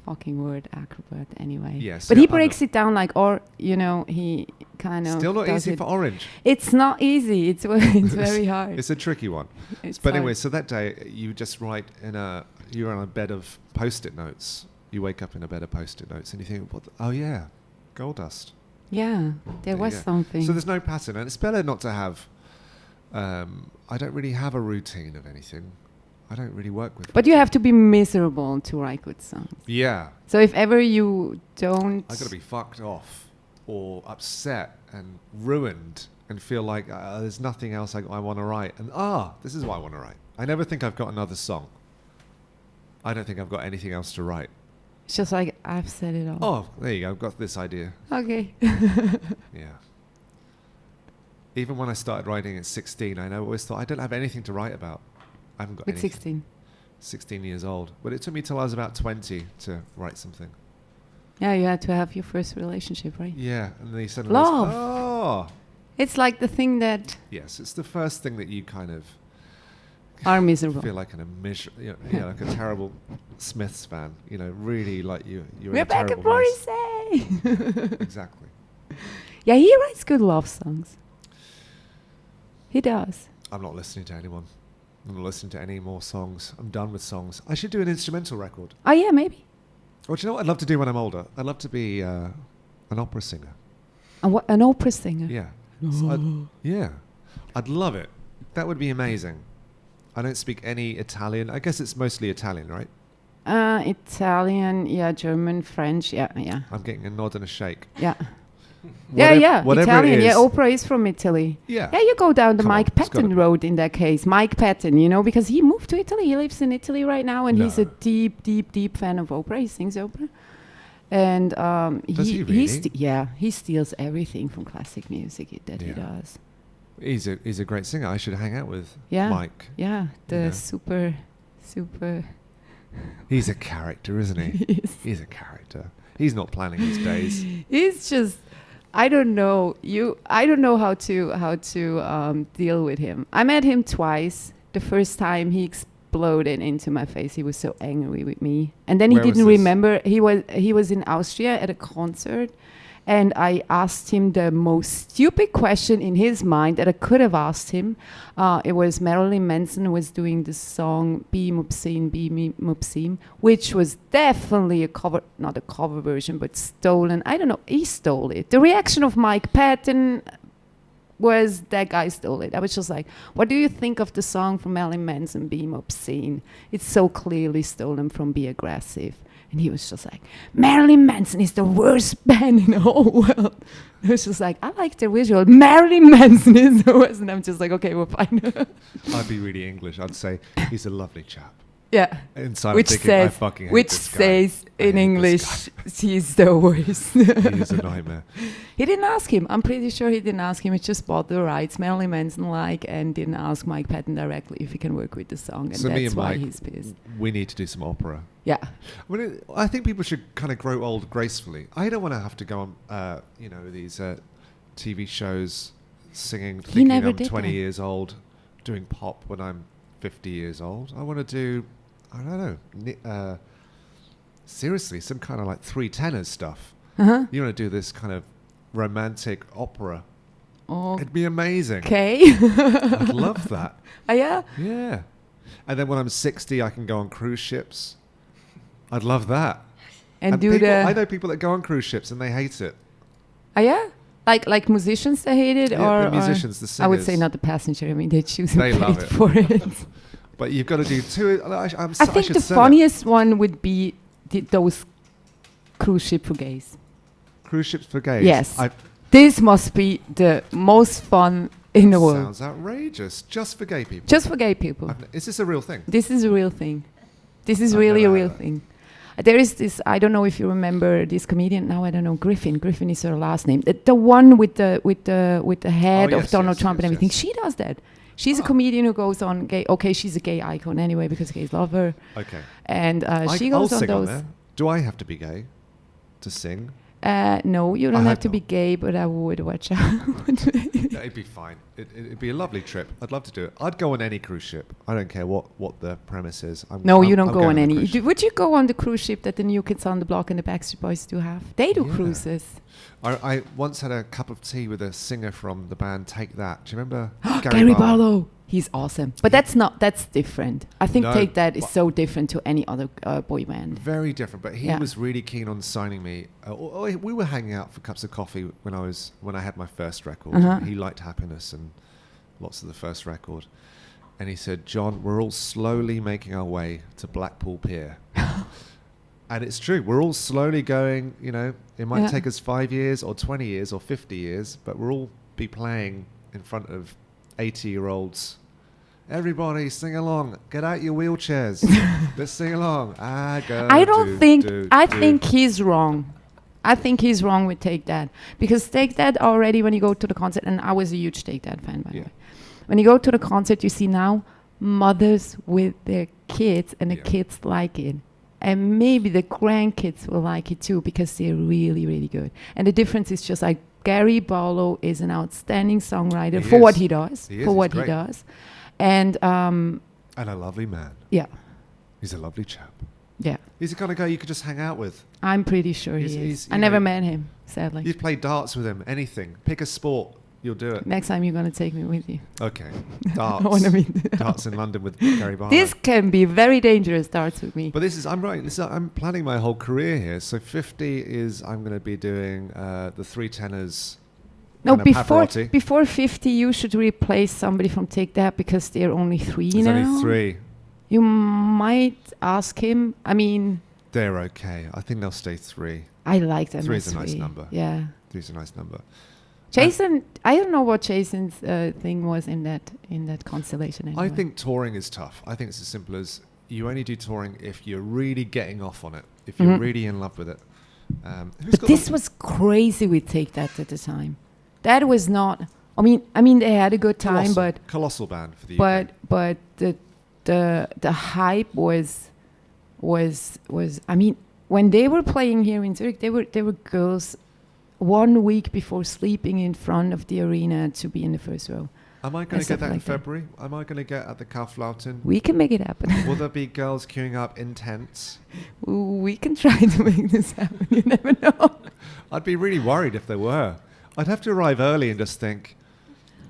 S1: fucking word acrobat anyway.
S2: Yes.
S1: But he breaks it down like, or he kind of.
S2: Still not
S1: does
S2: easy
S1: it.
S2: for orange.
S1: It's not easy. It's very hard.
S2: It's a tricky one. But anyway, so that day you just write you're on a bed of post-it notes. You wake up in a bed of post-it notes and you think, oh yeah, gold dust.
S1: Yeah, there was something.
S2: So there's no pattern, and it's better not to have. I don't really have a routine of anything. I don't really work with.
S1: But you have to be miserable to write good songs.
S2: Yeah.
S1: So if ever you don't,
S2: I got to be fucked off or upset and ruined and feel like there's nothing else I want to write. And this is what I want to write. I never think I've got another song. I don't think I've got anything else to write.
S1: It's just like, I've said it all.
S2: Oh, there you go. I've got this idea.
S1: Okay.
S2: Yeah. Even when I started writing at 16, I always thought I don't have anything to write about. I haven't got
S1: With
S2: anything.
S1: 16.
S2: 16 years old. But it took me till I was about 20 to write something.
S1: Yeah, you had to have your first relationship, right?
S2: Yeah. And then you suddenly
S1: Love. It's like the thing that
S2: Yes, it's the first thing that you kind of
S1: are miserable.
S2: feel like like a terrible Smiths fan. Really like you're in a
S1: Rebecca
S2: terrible mess.
S1: Morrissey!
S2: Exactly.
S1: Yeah, he writes good love songs. He does.
S2: I'm not listening to anyone. I'm not listening to any more songs. I'm done with songs. I should do an instrumental record.
S1: Oh, yeah, maybe.
S2: Well, do you know what I'd love to do when I'm older? I'd love to be an opera singer.
S1: An opera singer?
S2: Yeah. So I'd love it. That would be amazing. I don't speak any Italian. I guess it's mostly Italian, right?
S1: Italian, yeah, German, French, yeah.
S2: I'm getting a nod and a shake.
S1: Yeah.
S2: Whatever
S1: Italian.
S2: it is.
S1: Yeah, opera is from Italy.
S2: Yeah.
S1: Yeah, you go down the
S2: Come on,
S1: Mike
S2: it's gotta
S1: Patton
S2: be.
S1: road in that case. Mike Patton, because he moved to Italy. He lives in Italy right now, and he's a
S2: No.
S1: deep fan of opera. He sings opera. And
S2: Does he really?
S1: he steals everything from classic music that he
S2: Yeah.
S1: does.
S2: He's a great singer. I should hang out with
S1: Yeah.
S2: Mike.
S1: Yeah, the
S2: Yeah.
S1: super.
S2: He's a character, isn't he? He's a character. He's not planning his days.
S1: He's just. I don't know. I don't know how to deal with him. I met him twice. The first time he exploded into my face. He was so angry with me, and then he
S2: Where was
S1: didn't
S2: this?
S1: remember. He was in Austria at a concert, and I asked him the most stupid question in his mind that I could have asked him. It was Marilyn Manson was doing the song "Be Mopsine, Be Me Mopsine," which was definitely not a cover version, but stolen. I don't know. He stole it. The reaction of Mike Patton was that guy stole it. I was just like, what do you think of the song from Marilyn Manson, Be Mopsine? It's so clearly stolen from Be Aggressive. And he was just like, Marilyn Manson is the worst band in the whole world. I was just like, I like the visual. Marilyn Manson is the worst. And I'm just like, okay, we're fine.
S2: I'd be really English. I'd say he's a lovely chap.
S1: Yeah.
S2: Inside
S1: Which
S2: I'm thinking, I
S1: says,
S2: fucking hate
S1: which
S2: this guy.
S1: says
S2: I
S1: in
S2: hate
S1: English,
S2: this
S1: he's the worst.
S2: guy. He is a nightmare.
S1: He didn't ask him. I'm pretty sure he didn't ask him. He just bought the rights, Marilyn Manson and didn't ask Mike Patton directly if he can work with the song. And
S2: So me
S1: that's
S2: and
S1: why
S2: Mike,
S1: he's pissed.
S2: we need to do some opera.
S1: Yeah.
S2: I think people should kind of grow old gracefully. I don't want to have to go on, these TV shows singing, thinking
S1: never
S2: I'm
S1: did
S2: 20
S1: that.
S2: years old, doing pop when I'm 50 years old. I want to do, I don't know, seriously, some kind of like three tenors stuff.
S1: Uh-huh.
S2: You want to do this kind of romantic opera.
S1: Oh,
S2: It'd be amazing.
S1: okay.
S2: I'd love that.
S1: Oh, yeah?
S2: Yeah. And then when I'm 60, I can go on cruise ships. I'd love that.
S1: And do
S2: people,
S1: the...
S2: I know people that go on cruise ships and they hate it.
S1: Oh, yeah? Like musicians that hate it?
S2: Yeah,
S1: or
S2: the musicians, the singers.
S1: I would say not the passenger. I mean, they choose
S2: They
S1: and
S2: love
S1: paid
S2: it.
S1: for it.
S2: But you've got to do two.
S1: I think the funniest one would be those cruise ship for gays.
S2: Cruise ships for gays.
S1: Yes. This must be the most fun in the world.
S2: Sounds outrageous. Just for gay people.
S1: Just for gay people.
S2: Is this a real thing?
S1: This is a real thing. This is
S2: I've
S1: really a
S2: never
S1: real
S2: heard that.
S1: thing. There is this, I don't know if you remember this comedian, now I don't know, Griffin is her last name. The one with the head of
S2: yes,
S1: Donald
S2: yes,
S1: Trump and
S2: yes,
S1: everything.
S2: yes.
S1: She does that. She's a comedian who goes on gay, okay, she's a gay icon anyway because gays love her.
S2: Okay.
S1: And she
S2: I'll
S1: goes on
S2: sing
S1: those.
S2: there. Do I have to be gay to sing?
S1: No, you don't
S2: I
S1: have
S2: hope
S1: to be
S2: not.
S1: gay, but I would watch out.
S2: No, it'd be fine. It'd be a lovely trip. I'd love to do it. I'd go on any cruise ship. I don't care what the premise is.
S1: No, you don't
S2: I'm
S1: go
S2: going
S1: on
S2: a
S1: any.
S2: cruise ship.
S1: Would you go on the cruise ship that the New Kids on the Block and the Backstreet Boys do have? They do
S2: Yeah.
S1: cruises.
S2: I once had a cup of tea with a singer from the band Take That. Do you remember
S1: Gary Barlow. He's awesome. But that's different. I think
S2: No,
S1: Take That is
S2: but-
S1: so different to any other boy band.
S2: Very different, but he
S1: Yeah.
S2: was really keen on signing me. We were hanging out for cups of coffee when I had my first record.
S1: Uh-huh.
S2: He liked Happiness and lots of the first record, and he said, "John, we're all slowly making our way to Blackpool Pier." And it's true. We're all slowly going. It might
S1: Yeah.
S2: take us 5 years or 20 years or 50 years, but we'll all be playing in front of 80-year-olds. Everybody sing along. Get out your wheelchairs. Let's sing along.
S1: I think he's wrong. I think he's wrong with Take That. Because Take That already, when you go to the concert, and I was a huge Take That fan, by the way. When you go to the concert, you see now mothers with their kids, and the kids like it. And maybe the grandkids will like it too, because they're really, really good. And the difference is just like Gary Barlow is an outstanding songwriter for what he does. And
S2: a lovely man.
S1: Yeah.
S2: He's a lovely chap.
S1: Yeah.
S2: He's the kind of guy you could just hang out with.
S1: I'm pretty sure he is. I never met him, sadly.
S2: You'd play darts with him, anything. Pick a sport, you'll do it.
S1: Next time you're going to take me with you.
S2: Okay. Darts.
S1: I want to meet
S2: darts in London with Gary Barlow.
S1: This can be very dangerous, darts with me.
S2: But I'm planning my whole career here. So 50 is I'm going to be doing the three tenors.
S1: No, before 50, you should replace somebody from Take That, because they're only three now.
S2: There's only three.
S1: You might ask him. I mean...
S2: They're okay. I think they'll stay three.
S1: I like them.
S2: 3 is a nice number.
S1: Yeah.
S2: 3 is a nice number.
S1: Jason, I don't know what Jason's thing was in that constellation anyway.
S2: I think touring is tough. I think it's as simple as you only do touring if you're really getting off on it, if you're really in love with it.
S1: But this was crazy with Take That at the time. That was not... I mean, they had a good time, but...
S2: Colossal band for the UK.
S1: But the hype was I mean, when they were playing here in Zurich, they were girls 1 week before sleeping in front of the arena to be in the first row.
S2: Am I going to get that in February? Am I going to get at the Kaufleuten?
S1: We can make it happen.
S2: Will there be girls queuing up in tents?
S1: We can try to make this happen. You never know.
S2: I'd be really worried if there were. I'd have to arrive early and just think,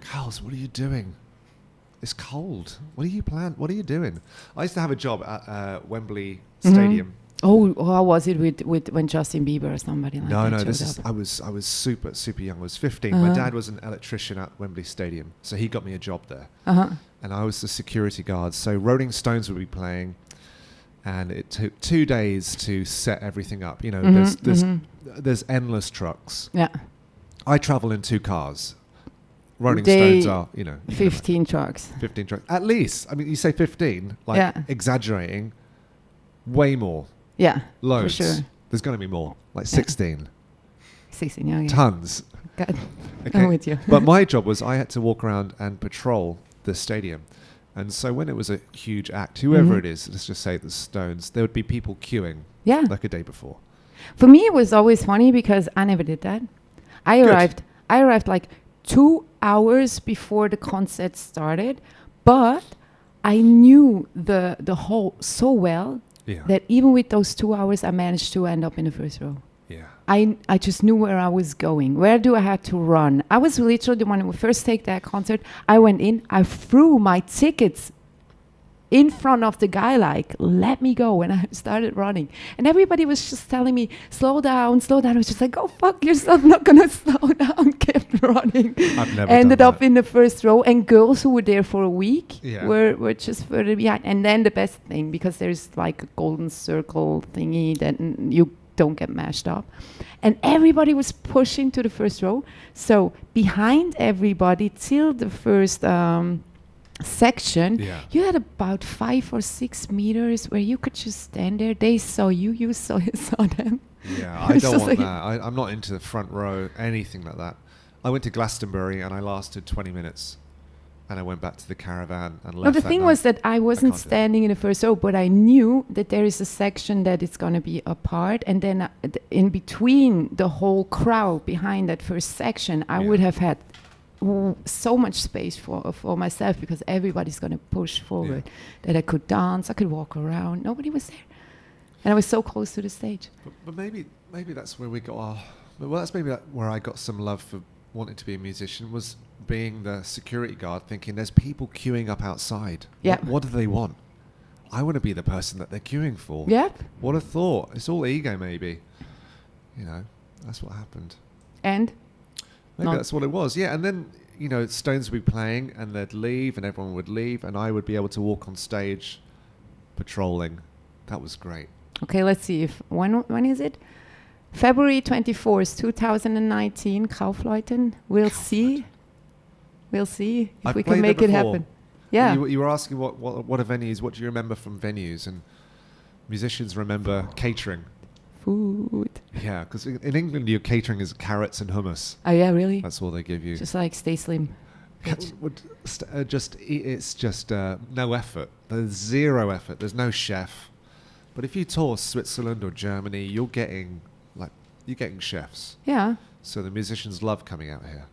S2: Carls, what are you doing? It's cold. What are you doing? I used to have a job at Wembley Stadium.
S1: Oh, how was it with when Justin Bieber or somebody like that?
S2: No. I was super young. I was 15. My dad was an electrician at Wembley Stadium, so he got me a job there. And I was the security guard. So Rolling Stones would be playing, and it took 2 days to set everything up. You know, there's endless trucks.
S1: Yeah.
S2: I travel in 2 cars. Rolling Stones are,
S1: 15 trucks.
S2: 15 trucks. At least. I mean, you say 15, exaggerating. Way more.
S1: Yeah.
S2: Loads.
S1: For sure.
S2: There's going to be more. Like 16.
S1: 16, yeah.
S2: Tons.
S1: God.
S2: Okay.
S1: I'm with you.
S2: But my job was I had to walk around and patrol the stadium. And so when it was a huge act, whoever it is, let's just say the Stones, there would be people queuing like a day before.
S1: For me, it was always funny because I never did that. I arrived like 2 hours before the concert started, but I knew the hall so well that even with those 2 hours, I managed to end up in the first row.
S2: Yeah.
S1: I just knew where I was going. Where do I have to run? I was literally, when we first take that concert, I went in, I threw my tickets in front of the guy, like, let me go. And I started running. And everybody was just telling me, slow down, slow down. I was just like, go fuck yourself, I'm not going to slow down. Kept running.
S2: I've never
S1: Ended
S2: done
S1: up
S2: that.
S1: in the first row. And girls who were there for a week
S2: Yeah.
S1: were just further behind. And then the best thing, because there's like a golden circle thingy that you don't get mashed up. And everybody was pushing to the first row. So behind everybody till the first... section, you had about 5 or 6 meters where you could just stand there. They saw you, you saw them.
S2: Yeah, I don't want that. I'm not into the front row, anything like that. I went to Glastonbury and I lasted 20 minutes. And I went back to the caravan and left.
S1: No, the thing was that I wasn't standing in the first row, but I knew that there is a section that it's going to be apart. And then in between the whole crowd behind that first section, I would have had so much space for myself, because everybody's going to push forward, that I could dance, I could walk around. Nobody was there. And I was so close to the stage.
S2: But maybe that's where we got our... Well, that's maybe where I got some love for wanting to be a musician, was being the security guard, thinking there's people queuing up outside.
S1: Yeah.
S2: What do they want? I want to be the person that they're queuing for.
S1: Yep.
S2: What a thought. It's all ego, maybe. That's what happened.
S1: And?
S2: Maybe that's what it was. Yeah, and then, Stones would be playing and they'd leave and everyone would leave and I would be able to walk on stage patrolling. That was great.
S1: Okay, let's see. When is it? February 24th, 2019, Kaufleuten. We'll see. we'll see if
S2: I've
S1: we can
S2: played
S1: make
S2: there
S1: it
S2: before.
S1: happen. Yeah.
S2: You were asking what are venues? What do you remember from venues? And musicians remember catering.
S1: Food.
S2: Yeah, because in England, your catering is carrots and hummus.
S1: Oh yeah, really?
S2: That's all they give you.
S1: Just like stay slim.
S2: It's just no effort. There's zero effort. There's no chef. But if you tour Switzerland or Germany, you're getting chefs.
S1: Yeah.
S2: So the musicians love coming out here,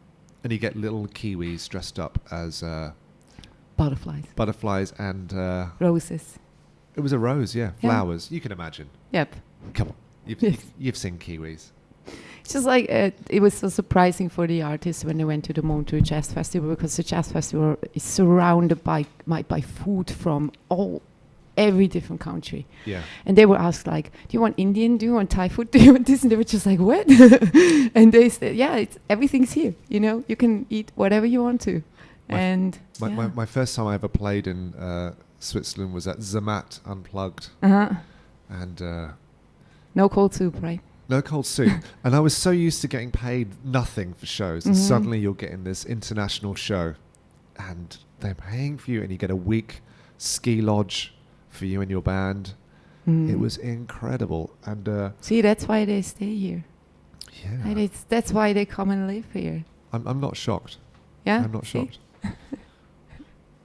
S2: and you get little Kiwis dressed up as butterflies and
S1: roses.
S2: It was a rose, yeah.
S1: Yeah.
S2: Flowers. You can imagine.
S1: Yep.
S2: Come on, you've seen Kiwis.
S1: It's just like it was so surprising for the artists when they went to the Montreux Jazz Festival, because the Jazz Festival is surrounded by food from every different country.
S2: Yeah.
S1: And they were asked like, do you want Indian? Do you want Thai food? Do you want this? And they were just like, what? And they said, yeah, everything's here. You know, you can eat whatever you want to.
S2: My first time I ever played in Switzerland was at Zermatt Unplugged.
S1: Uh-huh.
S2: And
S1: no cold soup, right?
S2: no cold soup. And I was so used to getting paid nothing for shows. And suddenly you're getting this international show. And they're paying for you, and you get a week ski lodge for you and your band. It was incredible. And
S1: see, that's why they stay here.
S2: yeah,
S1: And that's why they come and live here.
S2: I'm not shocked.
S1: Yeah.
S2: I'm not
S1: See?
S2: shocked.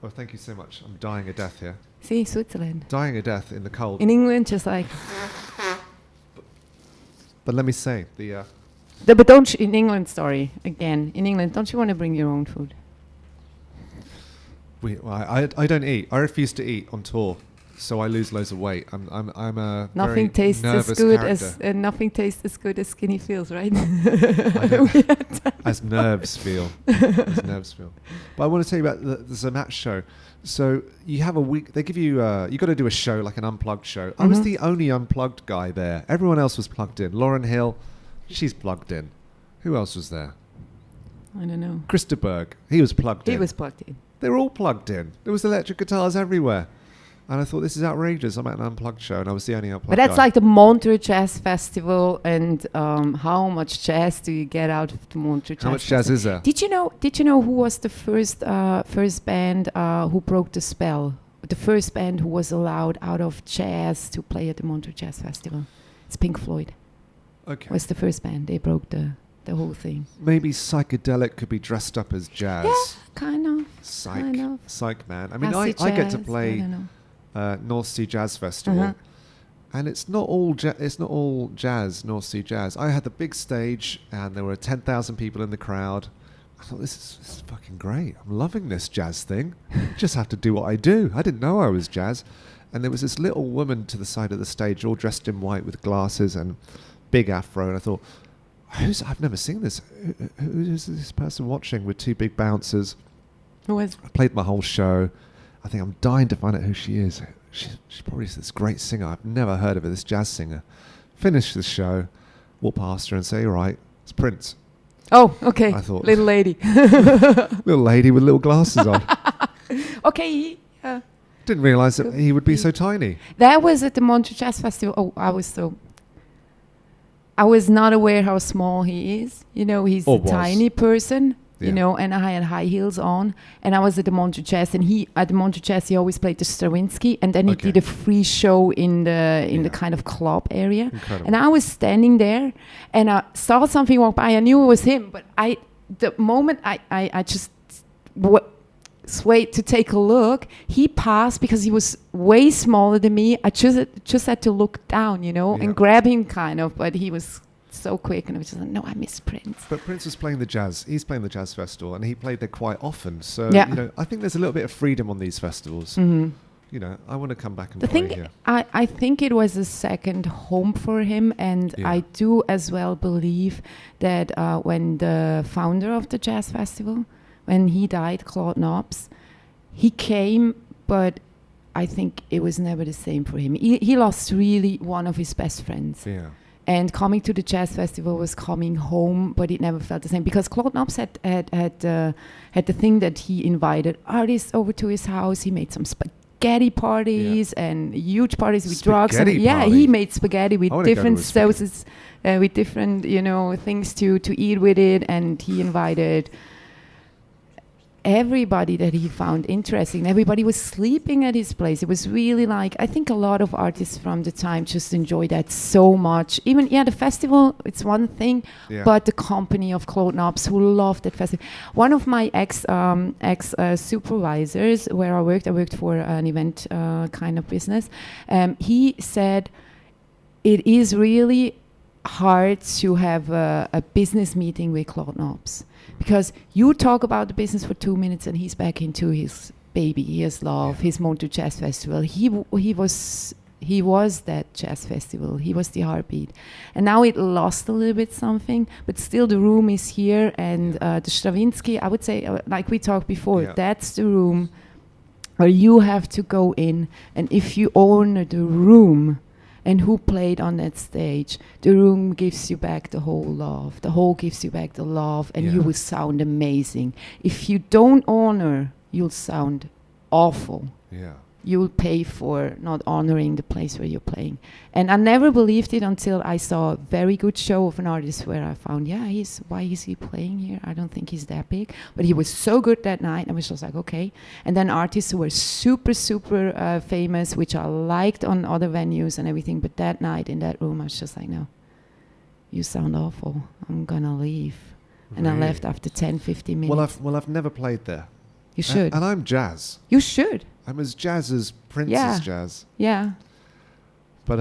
S2: Well, thank you so much. I'm dying of death here.
S1: See, Switzerland.
S2: Dying of death in the cold.
S1: In England, just like.
S2: But let me say, the
S1: But don't in England, sorry, again, in England, don't you want to bring your own food?
S2: I don't eat. I refuse to eat on tour, so I lose loads of weight. I'm a
S1: Nothing
S2: very
S1: tastes
S2: nervous
S1: as good
S2: character.
S1: as nothing tastes as good as skinny feels, right?
S2: I don't- as nerves feel. As nerves feel. But I want to tell you about the Zermatt show. So you have a week. They give you. You got to do a show, like an unplugged show. I was the only unplugged guy there. Everyone else was plugged in. Lauren Hill, she's plugged in. Who else was there?
S1: I don't know.
S2: Christa Berg, he was plugged in.
S1: He was plugged in.
S2: They were all plugged in. There was electric guitars everywhere. And I thought, this is outrageous. I'm at an unplugged show, and I was the only unplugged
S1: But that's
S2: guy.
S1: like the Montreux Jazz Festival, and how much jazz do you get out of the Montreux Jazz
S2: How much jazz
S1: Festival?
S2: is there?
S1: Did you know who was the first band who broke the spell? The first band who was allowed out of jazz to play at the Montreux Jazz Festival? It's Pink Floyd.
S2: Okay.
S1: Was the first band. They broke the whole thing.
S2: Maybe psychedelic could be dressed up as jazz.
S1: Yeah, kind of.
S2: Psych.
S1: Kind of.
S2: Psych, man. I mean,
S1: Acid
S2: I get to
S1: jazz,
S2: play
S1: I don't know.
S2: North Sea Jazz Festival, and it's not all jazz, North Sea Jazz. I had the big stage, and there were 10,000 people in the crowd. I thought, this is fucking great. I'm loving this jazz thing. Just have to do what I do. I didn't know I was jazz. And there was this little woman to the side of the stage, all dressed in white with glasses and big afro, and I thought, I've never seen this. Who is this person watching with two big bouncers?
S1: Who was?
S2: I played my whole show. I think I'm dying to find out who she is. She's probably this great singer. I've never heard of her, this jazz singer. Finish the show, walk past her and say, all right, it's Prince.
S1: Oh, okay.
S2: I thought,
S1: little lady.
S2: little lady with little glasses on.
S1: Okay.
S2: Didn't realise that he would be so tiny.
S1: That was at the Montreux Jazz Festival. Oh, I was not aware how small he is. You know, he's a tiny person, you know, and I had high heels on. And I was at the Montreux Jazz, and at the Montreux Jazz, he always played the Stravinsky, and then he did a free show in the kind of club area.
S2: Incredible.
S1: And I was standing there, and I saw something walk by. I knew it was him, but the moment I just swayed to take a look, he passed because he was way smaller than me. I just had to look down, you know, and grab him kind of, but he was so quick, and I was just like, no, I miss Prince.
S2: But Prince was playing the jazz. He's playing the jazz festival, and he played there quite often. So, you know, I think there's a little bit of freedom on these festivals. You know, I want to come back and play here.
S1: I think it was a second home for him, and I do as well believe that when the founder of the jazz festival, when he died, Claude Knobs, he came, but I think it was never the same for him. He lost really one of his best friends.
S2: Yeah.
S1: And coming to the jazz festival was coming home, but it never felt the same, because Claude Knobs had the thing that he invited artists over to his house. He made some spaghetti parties and huge parties with drugs. And he made spaghetti with different sauces, with different, you know, things to eat with it. And he invited everybody that he found interesting. Everybody was sleeping at his place. It was really like, I think a lot of artists from the time just enjoyed that so much. Even, the festival, it's one thing, but the company of Klotenabs who loved that festival. One of my ex supervisors where I worked for an event kind of business, he said it is really hard to have a business meeting with Klotenabs. Because you talk about the business for 2 minutes and he's back into his baby, his love, his Montreux Jazz Festival. He was that jazz festival. He was the heartbeat. And now it lost a little bit something, but still the room is here. And the Stravinsky, I would say, like we talked before, that's the room where you have to go in. And if you own the room, and who played on that stage, the room gives you back the whole love. The whole gives you back the love, and you will sound amazing. If you don't honor, you'll sound awful. Yeah. You'll pay for not honoring the place where you're playing. And I never believed it until I saw a very good show of an artist where I found, why is he playing here? I don't think he's that big. But he was so good that night. I was just like, okay. And then artists who were super, super famous, which I liked on other venues and everything. But that night in that room, I was just like, no, you sound awful. I'm going to leave. Really? And I left after 10, 15 minutes.
S2: Well, I've never played there.
S1: You should.
S2: And I'm jazz.
S1: You should.
S2: I'm as jazz as Prince is jazz.
S1: Yeah.
S2: But,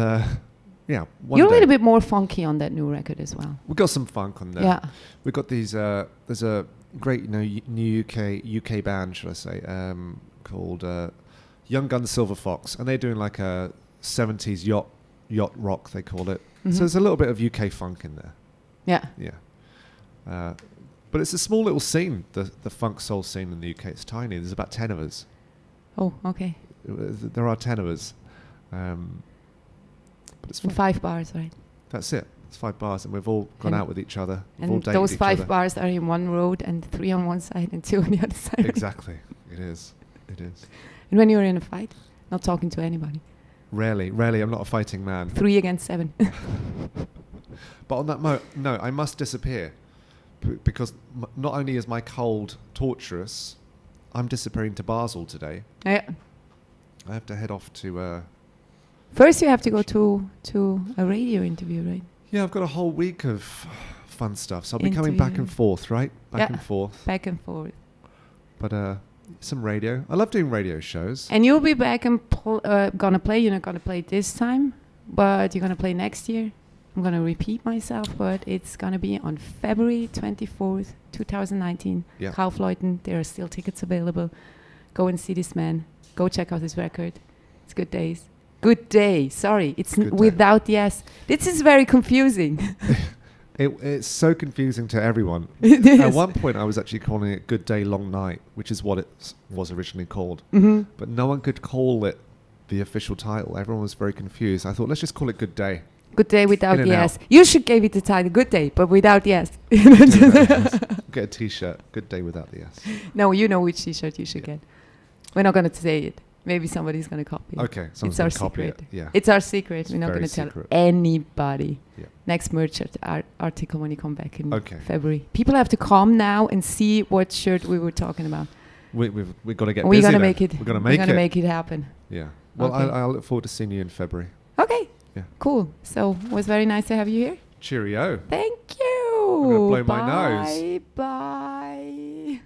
S1: you're a little bit more funky on that new record as well.
S2: We've got some funk on there.
S1: Yeah.
S2: We've got these, there's a great new UK band, should I say, called Young Guns Silver Fox. And they're doing like a 70s yacht rock, they call it. Mm-hmm. So there's a little bit of UK funk in there.
S1: Yeah.
S2: Yeah. But it's a small little scene, the funk soul scene in the UK. It's tiny. There's about 10 of us.
S1: Oh, okay.
S2: There are 10 of us. But it's
S1: 5 bars, right?
S2: That's it. It's 5 bars, and we've all gone out with each other. We've all
S1: and
S2: dated
S1: those
S2: each
S1: 5
S2: other.
S1: bars are in one road, and 3 on one side and 2 on the other side.
S2: Exactly. It is.
S1: And when you're in a fight, not talking to anybody.
S2: Rarely. I'm not a fighting man.
S1: 3 against 7.
S2: But on that no, I must disappear. Because not only is my cold torturous, I'm disappearing to Basel today.
S1: Yeah.
S2: I have to head off to...
S1: First you have to go to a radio interview, right?
S2: Yeah, I've got a whole week of fun stuff. So I'll be coming back and forth, right? Back and forth.
S1: Back and forth.
S2: But some radio. I love doing radio shows.
S1: And you'll be back and gonna play. You're not gonna play this time, but you're gonna play next year. I'm going to repeat myself, but it's going to be on February 24th, 2019. Yeah. Kaufleuten, there are still tickets available. Go and see this man. Go check out his record. It's Good Days. Good Day. Sorry, it's without the S. This is very confusing.
S2: It's so confusing to everyone.
S1: It is.
S2: At one point, I was actually calling it Good Day, Long Night, which is what it was originally called.
S1: Mm-hmm.
S2: But no one could call it the official title. Everyone was very confused. I thought, let's just call it Good Day.
S1: Good Day without the S. You should give it the title Good Day, but without the S.
S2: Get a T-shirt. Good Day without the S.
S1: No, you know which T-shirt you should get. We're not going to say it. Maybe somebody's going to copy it.
S2: Okay,
S1: it's our secret.
S2: Yeah,
S1: it's our secret. We're not going to tell anybody.
S2: Yeah.
S1: Next merch article when you come back in February. People have to come now and see what shirt we were talking about.
S2: We've got to get busy.
S1: We're going to make it.
S2: We're going to
S1: make it happen.
S2: Yeah. Well, I look forward to seeing you in February.
S1: Okay.
S2: Yeah.
S1: Cool. So it was very nice to have you here.
S2: Cheerio.
S1: Thank you.
S2: I'm going to blow my nose.
S1: Bye.